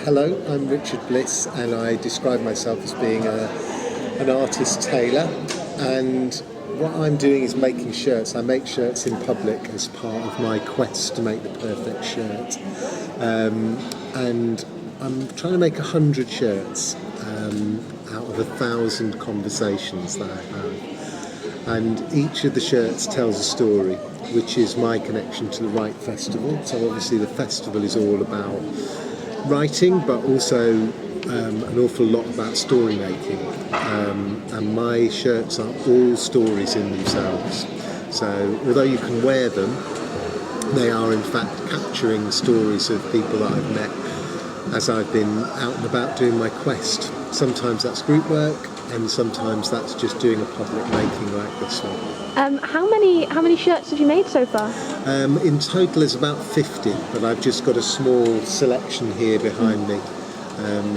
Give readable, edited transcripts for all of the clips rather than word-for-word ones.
Hello, I'm Richard Bliss, and I describe myself as being an artist tailor. And what I'm doing is making shirts. I make shirts in public as part of my quest to make the perfect shirt. And I'm trying to make 100 shirts out of 1,000 conversations that I have. And each of the shirts tells a story, which is my connection to the Write Festival. So obviously the festival is all about writing, but also an awful lot about story making. And my shirts are all stories in themselves. So although you can wear them, they are in fact capturing stories of people that I've met as I've been out and about doing my quest. Sometimes that's group work, and sometimes that's just doing a public making like this one. How many shirts have you made so far? In total there's about 50, but I've just got a small selection here behind me,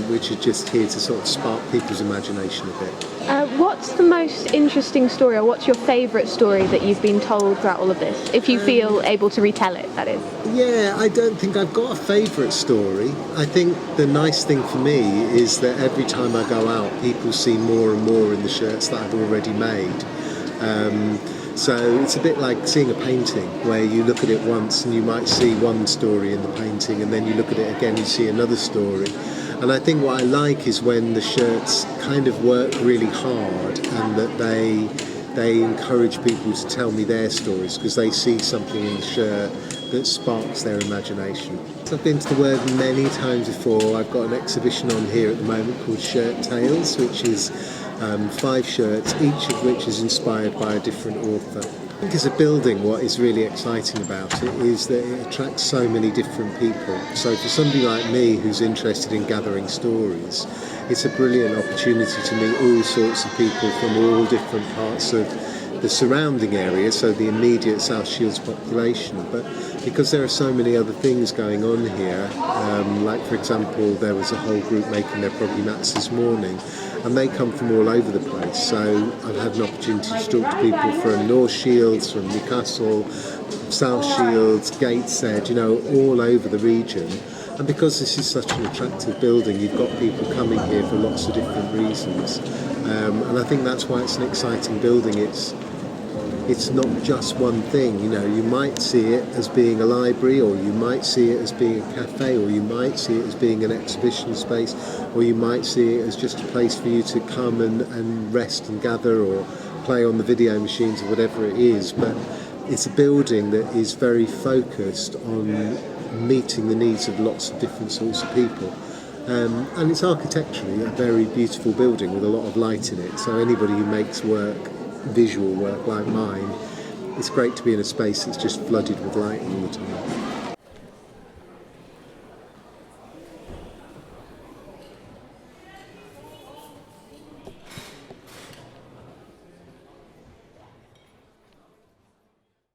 which is just here to sort of spark people's imagination a bit. What's the most interesting story, or what's your favourite story that you've been told throughout all of this? If you feel able to retell it, that is. Yeah, I don't think I've got a favourite story. I think the nice thing for me is that every time I go out, people see more and more in the shirts that I've already made. So it's a bit like seeing a painting where you look at it once and you might see one story in the painting, and then you look at it again, you see another story. And I think what I like is when the shirts kind of work really hard, and that they encourage people to tell me their stories because they see something in the shirt that sparks their imagination. I've been to the Word many times before. I've got an exhibition on here at the moment called Shirt Tales, which is 5 shirts, each of which is inspired by a different author. I think as a building, what is really exciting about it is that it attracts so many different people. So for somebody like me who's interested in gathering stories, it's a brilliant opportunity to meet all sorts of people from all different parts of the surrounding area, so the immediate South Shields population. But because there are so many other things going on here, like for example there was a whole group making their proggy mats this morning, and they come from all over the place. So I've had an opportunity to talk to people from North Shields, from Newcastle, South Shields, Gateshead, all over the region. And because this is such an attractive building, you've got people coming here for lots of different reasons. And I think that's why it's an exciting building. It's not just one thing. You might see it as being a library, or you might see it as being a cafe, or you might see it as being an exhibition space, or you might see it as just a place for you to come and rest and gather, or play on the video machines, or whatever it is. But it's a building that is very focused on meeting the needs of lots of different sorts of people. And it's architecturally a very beautiful building with a lot of light in it. So anybody who makes visual work like mine, it's great to be in a space that's just flooded with light all the time.